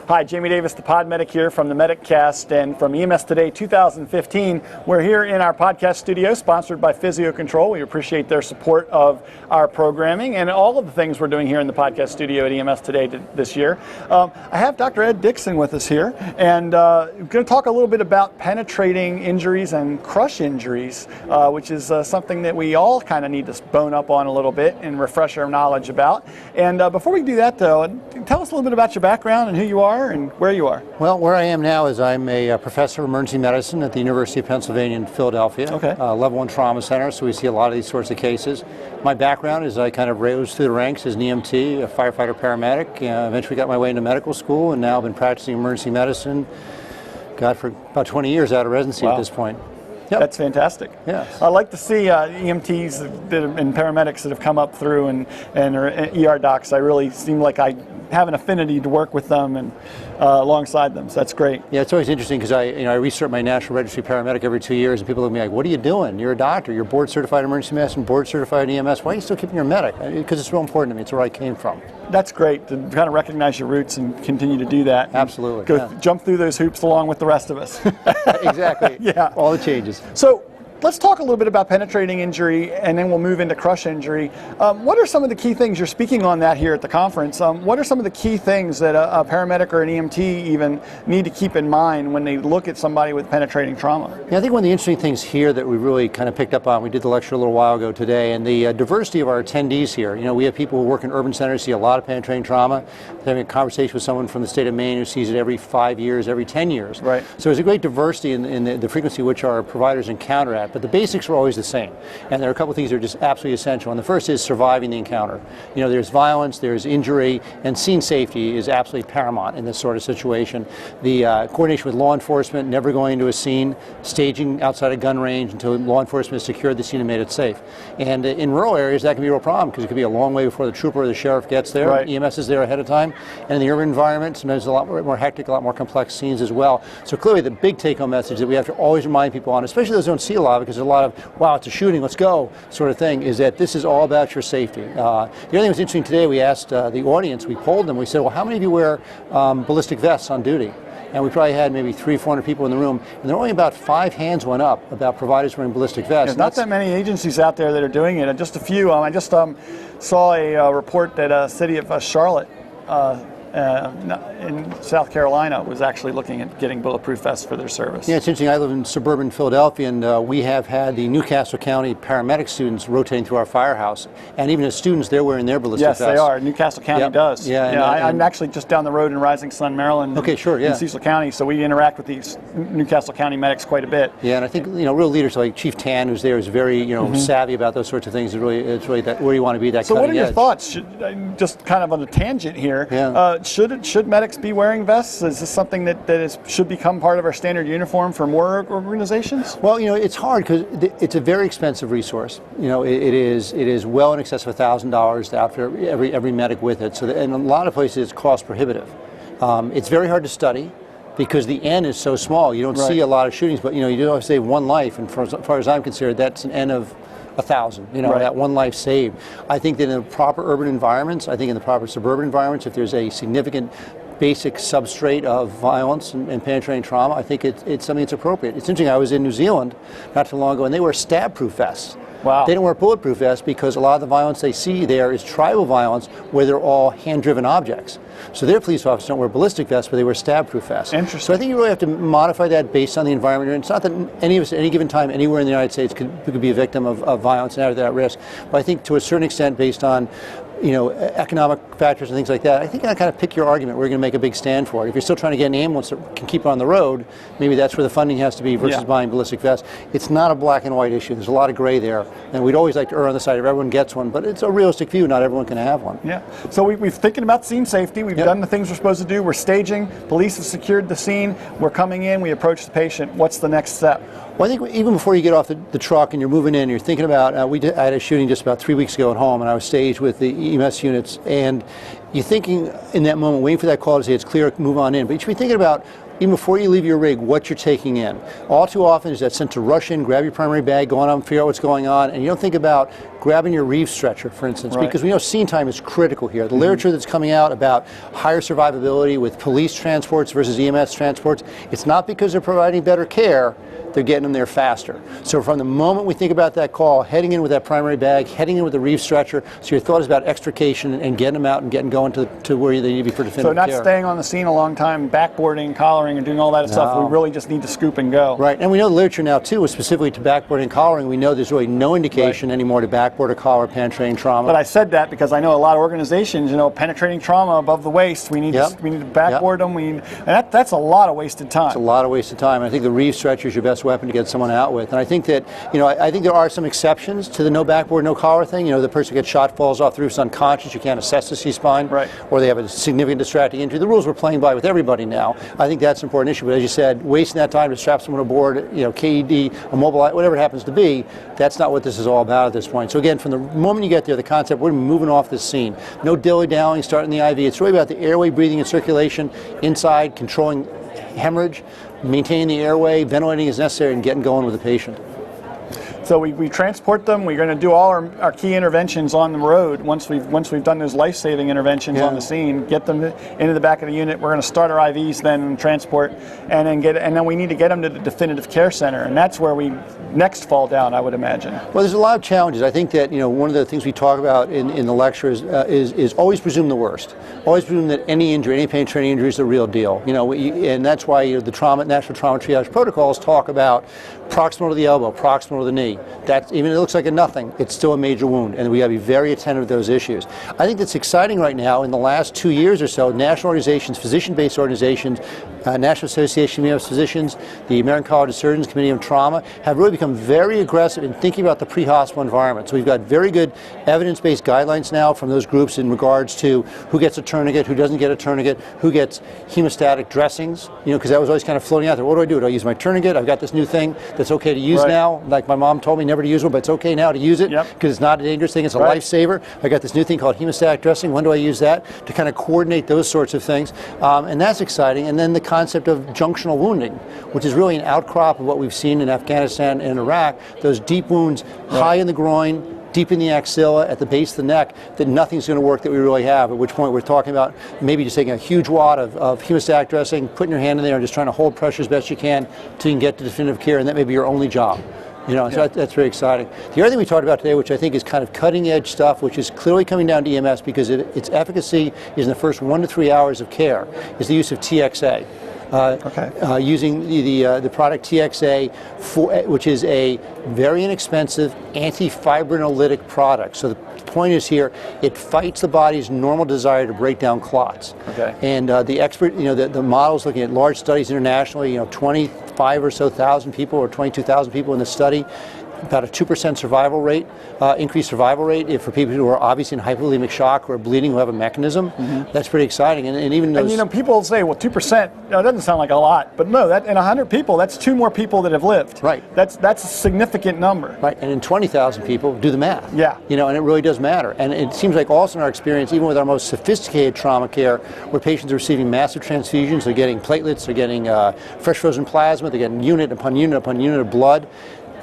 Hi, Jamie Davis, the Pod Medic here from the MedicCast and from EMSToday 2015. We're here in our podcast studio, sponsored by Physio Control. We appreciate their support of our programming and all of the things we're doing here in the podcast studio at EMSToday this year. I have Dr. Ed Dixon with us here, and we're going to talk a little bit about penetrating injuries and crush injuries, which is something that we all kind of need to bone up on a little bit and refresh our knowledge about. And before we do that, though, tell us a little bit about your background and who you are and where you are. Well, where I am now is I'm a professor of emergency medicine at the University of Pennsylvania in Philadelphia. Okay. Level 1 trauma center, so we see a lot of these sorts of cases. My background is I kind of rose through the ranks as an EMT, a firefighter paramedic. Eventually got my way into medical school, and now I've been practicing emergency medicine, for about 20 years out of residency at this point. Yep. That's fantastic. Yes. I like to see EMTs and paramedics that have come up through and are ER docs. I really seem like I have an affinity to work with them and alongside them, so that's great. Yeah, it's always interesting because I recert my National Registry paramedic every 2 years, and people look at me like, what are you doing? You're a doctor, you're board certified emergency medicine, board certified EMS, why are you still keeping your medic? Because it's real important to me, it's where I came from. That's great, to kind of recognize your roots and continue to do that. Absolutely. Jump through those hoops along with the rest of us. Exactly. Yeah. All the changes. So let's talk a little bit about penetrating injury, and then we'll move into crush injury. What are some of the key things, you're speaking on that here at the conference, what are some of the key things that a paramedic or an EMT even need to keep in mind when they look at somebody with penetrating trauma? Yeah, I think one of the interesting things here that we really kind of picked up on, we did the lecture a little while ago today, and the diversity of our attendees here. We have people who work in urban centers, see a lot of penetrating trauma. We're having a conversation with someone from the state of Maine who sees it every 5 years, every 10 years. Right. So there's a great diversity in the frequency which our providers encounter at, but the basics are always the same. And there are a couple of things that are just absolutely essential. And the first is surviving the encounter. There's violence, there's injury, and scene safety is absolutely paramount in this sort of situation. The coordination with law enforcement, never going into a scene, staging outside a gun range until law enforcement has secured the scene and made it safe. And in rural areas, that can be a real problem because it could be a long way before the trooper or the sheriff gets there. Right. EMS is there ahead of time. And in the urban environment, sometimes a lot more hectic, a lot more complex scenes as well. So clearly the big take-home message that we have to always remind people on, especially those who don't see a lot, because there's a lot of, wow, it's a shooting, let's go, sort of thing, is that this is all about your safety. The other thing that was interesting today, we asked the audience, we polled them, we said, well, how many of you wear ballistic vests on duty? And we probably had maybe 300-400 people in the room, and there were only about 5 hands went up about providers wearing ballistic vests. There's not that many agencies out there that are doing it, just a few. I just saw a report that city of Charlotte in South Carolina was actually looking at getting bulletproof vests for their service. Yeah, it's interesting. I live in suburban Philadelphia, and we have had the Newcastle County paramedic students rotating through our firehouse, and even as students, they're wearing their ballistic vests. Yes, they are. Newcastle County does. Yeah, I'm actually just down the road in Rising Sun, Maryland. Okay, sure, yeah. In Cecil County, so we interact with these Newcastle County medics quite a bit. Yeah, and I think real leaders like Chief Tan, who's there, is very savvy about those sorts of things. It's really that where you want to be. That so, cutting what are your edge. thoughts? Just kind of on a tangent here. Yeah. Should medics be wearing vests? Is this something that should become part of our standard uniform for more organizations? Well, it's hard because it's a very expensive resource. It is well in excess of $1,000 to outfit every medic with it. So, in a lot of places, it's cost prohibitive. It's very hard to study because the N is so small. You don't see a lot of shootings, but you do save one life, and as far as I'm concerned, that's an N of 1,000, that one life saved. I think that in the proper urban environments, I think in the proper suburban environments, if there's a significant basic substrate of violence and penetrating trauma, I think it's something that's appropriate. It's interesting, I was in New Zealand not too long ago, and they wear stab-proof vests. Wow. They don't wear bulletproof vests because a lot of the violence they see there is tribal violence where they're all hand-driven objects. So their police officers don't wear ballistic vests, but they wear stab-proof vests. Interesting. So I think you really have to modify that based on the environment. And it's not that any of us at any given time anywhere in the United States could be a victim of violence and out of that risk. But I think to a certain extent, based on economic factors and things like that, I think I kind of pick your argument. We're going to make a big stand for it. If you're still trying to get an ambulance that can keep on the road, maybe that's where the funding has to be versus buying ballistic vests. It's not a black and white issue. There's a lot of gray there, and we'd always like to err on the side of everyone gets one, but it's a realistic view. Not everyone can have one. Yeah. So we've thinking about scene safety. We've done the things we're supposed to do. We're staging. Police have secured the scene. We're coming in. We approach the patient. What's the next step? Well, I think even before you get off the truck and you're moving in, you're thinking about, I had a shooting just about 3 weeks ago at home, and I was staged with the EMS units, and you're thinking in that moment, waiting for that call to say it's clear, move on in. But you should be thinking about, even before you leave your rig, what you're taking in. All too often is that sense to rush in, grab your primary bag, go on and figure out what's going on, and you don't think about grabbing your reeve stretcher, for instance, Right. because we know scene time is critical here. The literature that's coming out about higher survivability with police transports versus EMS transports, it's not because they're providing better care, they're getting them there faster. So from the moment we think about that call, heading in with that primary bag, heading in with the reeve stretcher, so your thought is about extrication and getting them out and getting going to where they need to be for definitive So not care. staying on the scene a long time, backboarding, collaring, and doing all that stuff. We really just need to scoop and go. Right, and we know the literature now too, specifically to backboarding and collaring, we know there's really no indication anymore to backboard or collar penetrating trauma. But I said that because I know a lot of organizations, penetrating trauma above the waist, we need to backboard them. And that's a lot of wasted time. It's a lot of wasted time. I think the reeve stretcher is your best weapon to get someone out with. And I think that, I think there are some exceptions to the no backboard, no collar thing. The person gets shot, falls off the roof, is unconscious, you can't assess the C-spine, right, or they have a significant distracting injury. The rules we're playing by with everybody now. I think that's an important issue. But as you said, wasting that time to strap someone aboard, KED, immobilize, whatever it happens to be, that's not what this is all about at this point. So again, from the moment you get there, the concept, we're moving off this scene. No dilly-dallying, starting the IV. It's really about the airway, breathing, and circulation inside, controlling hemorrhage, maintaining the airway, ventilating as necessary, and getting going with the patient. So we transport them. We're going to do all our key interventions on the road once we've done those life-saving interventions on the scene. Get them into the back of the unit. We're going to start our IVs, then transport, and then we need to get them to the definitive care center, and that's where we next fall down, I would imagine. Well, there's a lot of challenges. I think that one of the things we talk about in the lecture is always presume the worst. Always presume that any injury, any penetrating injury, is the real deal. And that's why the National Trauma Triage protocols talk about proximal to the elbow, proximal to the knee. That even if it looks like a nothing, it's still a major wound, and we got to be very attentive to those issues. I think that's exciting right now. In the last 2 years or so, national organizations, physician-based organizations, National Association of EMS Physicians, the American College of Surgeons Committee on Trauma, have really become very aggressive in thinking about the pre-hospital environment. So we've got very good evidence-based guidelines now from those groups in regards to who gets a tourniquet, who doesn't get a tourniquet, who gets hemostatic dressings, because that was always kind of floating out there. What do? Do I use my tourniquet? I've got this new thing that's okay to use now. Like my mom told me never to use one, but it's okay now to use it because it's not a dangerous thing. It's a lifesaver. I got this new thing called hemostatic dressing. When do I use that? To kind of coordinate those sorts of things. And that's exciting. And then the concept of junctional wounding, which is really an outcrop of what we've seen in Afghanistan and Iraq. Those deep wounds, high in the groin, deep in the axilla, at the base of the neck, that nothing's going to work that we really have, at which point we're talking about maybe just taking a huge wad of hemostatic dressing, putting your hand in there and just trying to hold pressure as best you can till you can get to definitive care, and that may be your only job. So that's very exciting. The other thing we talked about today, which I think is kind of cutting edge stuff, which is clearly coming down to EMS because its efficacy is in the first 1 to 3 hours of care, is the use of TXA. Using the product TXA, which is a very inexpensive antifibrinolytic product. So the point is here, it fights the body's normal desire to break down clots. And the expert, the models looking at large studies internationally, 25 or so thousand people or 22,000 people in the study, about a 2% survival rate, increased survival rate for people who are obviously in hypovolemic shock or bleeding who have a mechanism. That's pretty exciting. And even those... And people say, well, 2%, it doesn't sound like a lot, but no, that in 100 people, that's 2 more people that have lived. Right. That's a significant number. Right, and in 20,000 people, do the math. Yeah. And it really does matter. And it seems like also in our experience, even with our most sophisticated trauma care, where patients are receiving massive transfusions, they're getting platelets, they're getting fresh frozen plasma, they're getting unit upon unit upon unit of blood,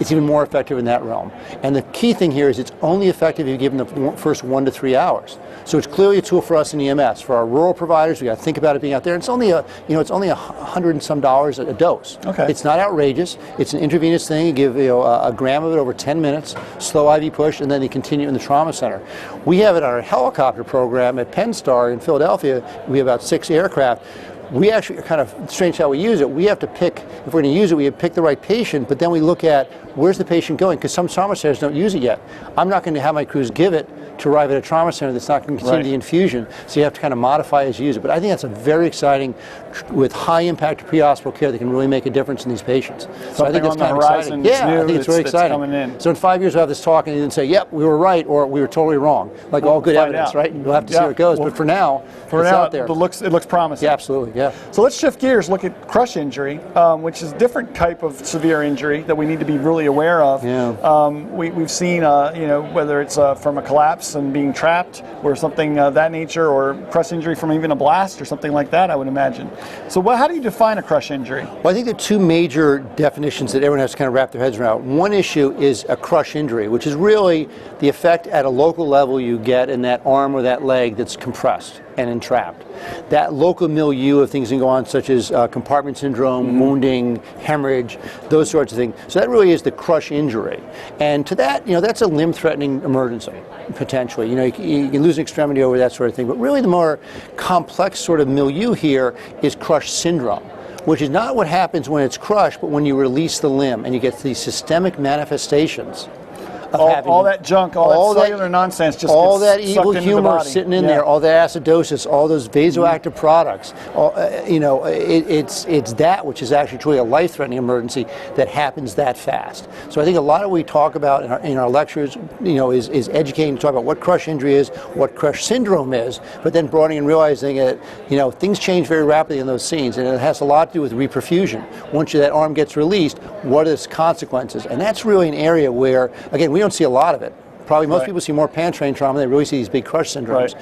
it's even more effective in that realm. And the key thing here is it's only effective if you give them the first 1 to 3 hours. So it's clearly a tool for us in EMS. For our rural providers, we got to think about it being out there. And it's only it's only $100 and some a dose. It's not outrageous. It's an intravenous thing. You give a gram of it over 10 minutes, slow IV push, and then they continue in the trauma center. We have it on our helicopter program at Penn Star in Philadelphia. We have about 6 aircraft. We actually are kind of strange how we use it. We have to pick, if we're going to use it, we have to pick the right patient, but then we look at where's the patient going, because some trauma centers don't use it yet. I'm not going to have my crews give it to arrive at a trauma center that's not going to continue the infusion, so you have to kind of modify as you use it. But I think that's a very exciting, with high impact pre-hospital care that can really make a difference in these patients. So I think that's kind of exciting. Yeah, I think it's really exciting. Coming in. So in 5 years we'll have this talk and you can say, yep, we were right, or we were totally wrong. Like all good evidence, right? We'll have to see where it goes. But for now, it's out there. It looks promising. Yeah, absolutely, yeah. So let's shift gears, look at crush injury, which is a different type of severe injury that we need to be really aware of. Yeah. We've seen, whether it's from a collapse collapse and being trapped or something of that nature, or crush injury from even a blast or something like that, I would imagine. So how do you define a crush injury? Well, I think there are two major definitions that everyone has to kind of wrap their heads around. One issue is a crush injury, which is really the effect at a local level you get in that arm or that leg that's compressed and entrapped. That local milieu of things can go on, such as compartment syndrome, wounding, hemorrhage, those sorts of things. So that really is the crush injury. And to that, that's a limb-threatening emergency, potentially. You can lose an extremity over that sort of thing. But really the more complex sort of milieu here is crush syndrome, which is not what happens when it's crushed, but when you release the limb and you get these systemic manifestations. All that junk, all that cellular nonsense just all gets that evil sucked into the humor body. sitting in there, all that acidosis, all those vasoactive products. It's that which is actually truly a life-threatening emergency that happens that fast. So I think a lot of what we talk about in our lectures, is educating to talk about what crush injury is, what crush syndrome is, but then broadening and realizing that things change very rapidly in those scenes, and it has a lot to do with reperfusion. Once that arm gets released, what are the consequences? And that's really an area where, again, we don't see a lot of it. Probably most people see more pan-train trauma. They really see these big crush syndromes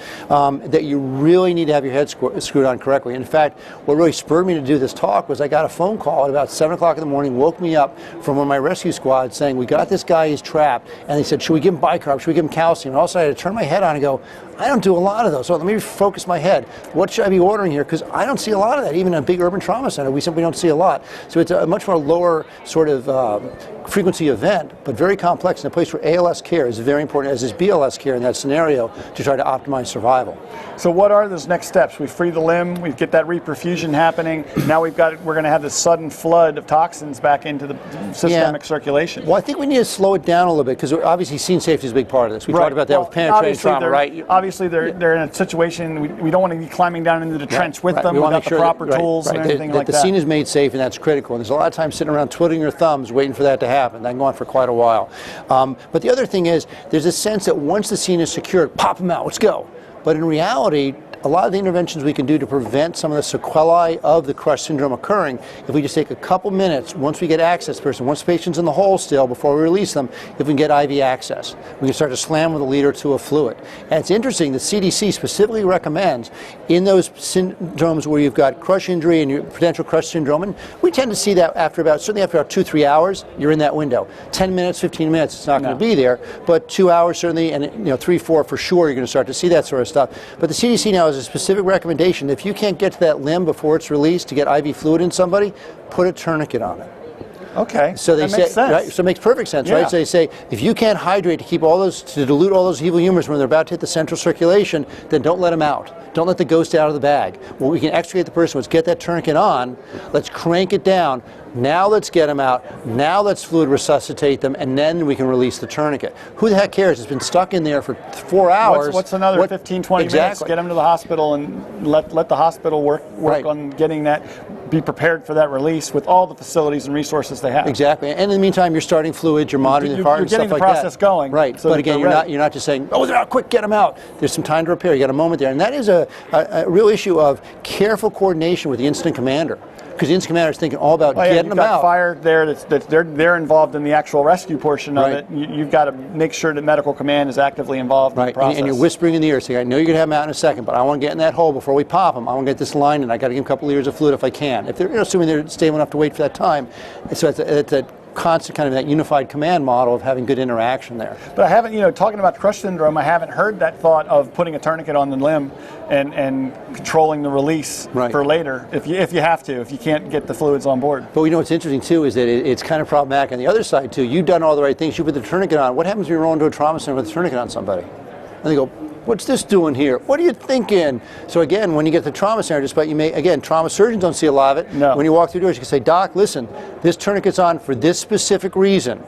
that you really need to have your head screwed on correctly. In fact, what really spurred me to do this talk was I got a phone call at about 7 o'clock in the morning, woke me up from one of my rescue squads saying, we got this guy, he's trapped. And they said, should we give him bicarb? Should we give him calcium? And also I had to turn my head on and go, I don't do a lot of those. So let me focus my head. What should I be ordering here? Because I don't see a lot of that. Even in a big urban trauma center, we simply don't see a lot. So it's a much more lower sort of frequency event, but very complex in a place where ALS care is very important, as is BLS care in that scenario, to try to optimize survival. So what are those next steps? We free the limb, we get that reperfusion happening. Now we're going to have this sudden flood of toxins back into the systemic circulation. Well, I think we need to slow it down a little bit, because obviously scene safety is a big part of this. We talked about that with penetrating trauma, right? Obviously they're in a situation, we don't want to be climbing down into the trench with them without the proper tools and anything like that. The scene is made safe, and that's critical. And there's a lot of time sitting around twiddling your thumbs waiting for that to happen. That can go on for quite a while. But the other thing is, there's a sense that once the scene is secured, pop them out, let's go. But in reality, a lot of the interventions we can do to prevent some of the sequelae of the crush syndrome occurring, if we just take a couple minutes, once we get access to the person, once the patient's in the hole still, before we release them, if we can get IV access, we can start to slam with a liter or two of fluid. And it's interesting, the CDC specifically recommends in those syndromes where you've got crush injury and your potential crush syndrome, and we tend to see that certainly after about 2-3 hours, you're in that window. 10 minutes, 15 minutes, it's not going to be there, but 2 hours certainly, and 3-4 for sure, you're going to start to see that sort of stuff. But the CDC now has a specific recommendation. If you can't get to that limb before it's released to get IV fluid in somebody, put a tourniquet on it. Okay, so they say, makes sense. Right? So it makes perfect sense, right? So they say, if you can't hydrate to dilute all those evil humors when they're about to hit the central circulation, then don't let them out. Don't let the ghost out of the bag. Well, we can extricate the person. Let's get that tourniquet on. Let's crank it down. Now let's get them out. Now let's fluid resuscitate them, and then we can release the tourniquet. Who the heck cares? It's been stuck in there for 4 hours. What's another 15, 20 minutes? Get them to the hospital and let the hospital work on getting that, be prepared for that release with all the facilities and resources they have. Exactly. And in the meantime, you're starting fluids, you're monitoring the heart and stuff like that. You're getting the process going. Right. So but again, you're not just saying, oh, they're out, quick, get them out. There's some time to repair. You got a moment there. And that is a real issue of careful coordination with the incident commander. Because the incident commander is thinking all about getting them out. You've got fire there they're involved in the actual rescue portion of it. You've got to make sure that medical command is actively involved in the process. And you're whispering in the ear, saying, I know you're going to have them out in a second, but I want to get in that hole before we pop them. I want to get this line in. I got to give them a couple liters of fluid if I can. If they're assuming they're stable enough to wait for that time. So it's a constant kind of that unified command model of having good interaction there. But I haven't, talking about crush syndrome, I haven't heard that thought of putting a tourniquet on the limb and controlling the release for later, if you can't get the fluids on board. But what's interesting too is that it's kind of problematic on the other side too. You've done all the right things, you put the tourniquet on. What happens when you roll into a trauma center with a tourniquet on somebody? And they go, what's this doing here? What are you thinking? So again, when you get to the trauma center, trauma surgeons don't see a lot of it. No. When you walk through doors, you can say, Doc, listen, this tourniquet's on for this specific reason.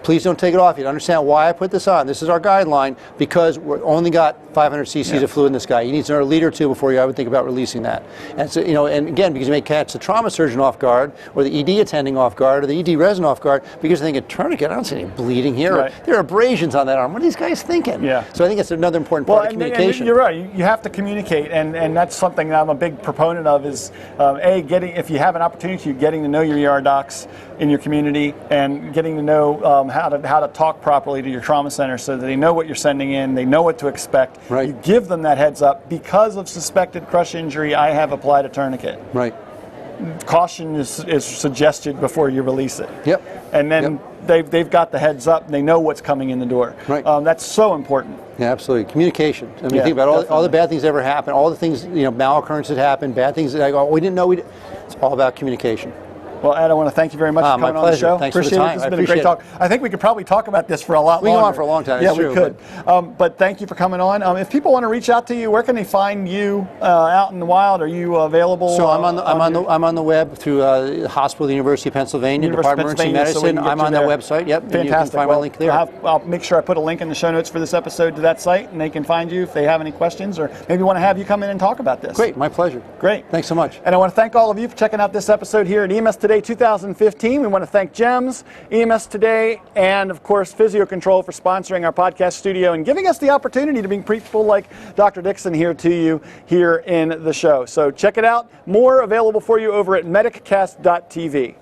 Please don't take it off. You understand why I put this on. This is our guideline because we've only got 500 cc's of fluid in this guy. He needs another liter or two before I would think about releasing that. And so, and again, because you may catch the trauma surgeon off guard, or the ED attending off guard, or the ED resident off guard, because they think a tourniquet, I don't see any bleeding here. Right. There are abrasions on that arm. What are these guys thinking? Yeah. So I think it's another important part of communication. And you're right. You have to communicate, and that's something that I'm a big proponent of. Is if you have an opportunity, getting to know your ER docs in your community, and getting to know how to talk properly to your trauma center, so that they know what you're sending in, they know what to expect. Right. You give them that heads up. Because of suspected crush injury, I have applied a tourniquet. Right. Caution is suggested before you release it. Yep. And then they've got the heads up. They know what's coming in the door. Right. That's so important. Yeah, absolutely. Communication. I mean, think about all the bad things that ever happen, all the things, maloccurrences that happen, bad things that I go, we didn't know. It's all about communication. Well, Ed, I want to thank you very much for coming on the show. Thanks for the time. This has been a great talk. I think we could probably talk about this for a lot longer. We can go on for a long time. Yeah, we could. But thank you for coming on. If people want to reach out to you, where can they find you out in the wild? Are you available? So I'm on the web through the hospital, the University of Pennsylvania, Department of Emergency Medicine. I'm on that website. Yep. Fantastic. You can find my link there. I'll make sure I put a link in the show notes for this episode to that site, and they can find you if they have any questions, or maybe want to have you come in and talk about this. Great. My pleasure. Great. Thanks so much. And I want to thank all of you for checking out this episode here at EMS Today 2015. We want to thank GEMS, EMS Today, and of course Physio Control for sponsoring our podcast studio and giving us the opportunity to bring people like Dr. Dickinson here to you here in the show. So check it out. More available for you over at mediccast.tv.